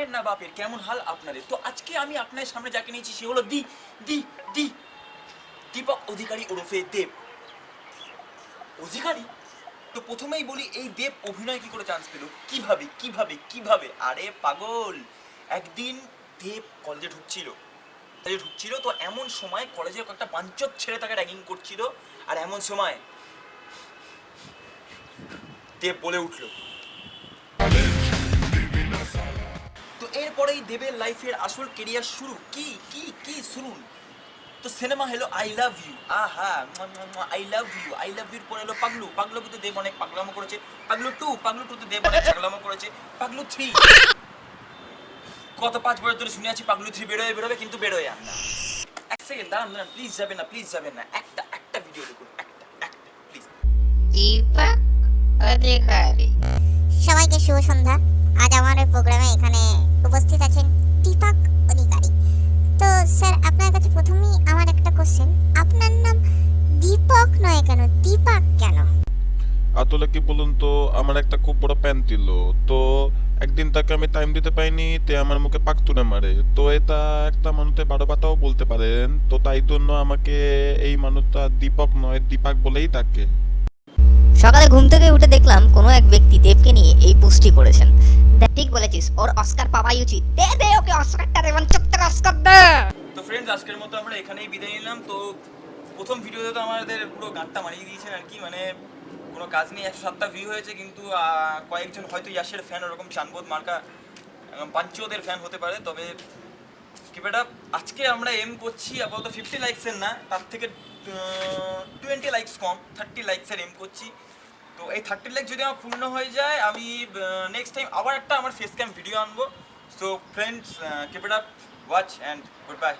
মায়ের না বাপের, কেমন হাল আপনাদের? তো আজকে আমি আপনার সামনে যাকে নিয়েছি সে হলো দি দি দি দীপক অধিকারী ওরফে দেব অধিকারী। তো প্রথমেই বলি, এই দেব অভিনয় কি করে চান্স পেল, কিভাবে কিভাবে কিভাবে? আরে পাগল, একদিন দেব কলেজে ঢুকছিল তো এমন সময় কলেজের একটা বাঞ্চত ছেলে তাকে র্যাগিং করছিল, আর এমন সময় দেব বলে উঠল। তো এরপরেই দেবের লাইফের আসল কেরিয়ার শুরু। কি কি কি শুনুন। তো সিনেমা হলো আই লাভ ইউ, আহা I love you, I love ইউর পরে এলো পাগলু, পাগলুতে দেব অনেক পাগলামো করেছে, পাগলু টুতে দেব অনেক পাগলামো করেছে, পাগলু 3 গত 5 বছর ধরে শুনে আছি পাগলু 3 বেরোবে কিন্তু বেরোয় আর না। এক সেকেন্ড দাঁড়ান প্লিজ যাবেন না, একটা ভিডিও দেখুন, একটা প্লিজ। দীপক অধিকারী। সবাইকে শুভ সন্ধ্যা। আজ আমার এই প্রোগ্রামে এখানে উপস্থিত আছেন দীপক অধিকারী। তো স্যার, আপনার কাছে প্রথমেই আমার একটা কোশ্চেন, আপনার নাম দীপক নয় কেন, দীপক কেন? আসলে কি বলুন তো, আমার একটা খুব বড় প্যান ছিল, তো একদিন তাকে আমি টাইম দিতে পাইনি, তে আমার মুখে পাক তুলে মারে, তো এটা একটা মানুষের বারো বাতাও বলতে পারেন, তো তাই জন্য আমাকে এই মানুষটা দীপক নয় দীপাক বলেই ডাকে। সকালে ঘুম থেকে উঠে দেখলাম কোনো এক ব্যক্তি দেবকে নিয়ে এই পোস্টটি করেছেন। ঠিক বলেছিস, ওর অস্কার পাওয়াই উচিত। দে ওকে অস্কারটা দে, মানে চুপচাপ অস্কার দে। তো ফ্রেন্ডস, আজকের মতো আমরা এখানেই বিদায় নিলাম। তো প্রথম ভিডিওতে তো আমাদের পুরো গাঁটটা মারিয়ে দিয়েছেন আর কি, মানে কোনো কাজ নেই, 107টা ভিউ হয়েছে, কিন্তু কয়েকজন হয়তো ইয়াসের ফ্যান, ওরকম চানবোধ মার্কা পাঞ্চোদের ফ্যান হতে পারে। তবে কিপাটা আজকে আমরা এম করছি আপাতত 50 লাইকসের না, তার থেকে 20 লাইকস কম, 30 লাইকসের এম করছি। তো এই 30 লাইক যদি আমার পূর্ণ হয়ে যায়, আমি নেক্সট টাইম আবার একটা আমার ফেস ক্যাম ভিডিও আনবো। So friends, keep it up, watch and good bye.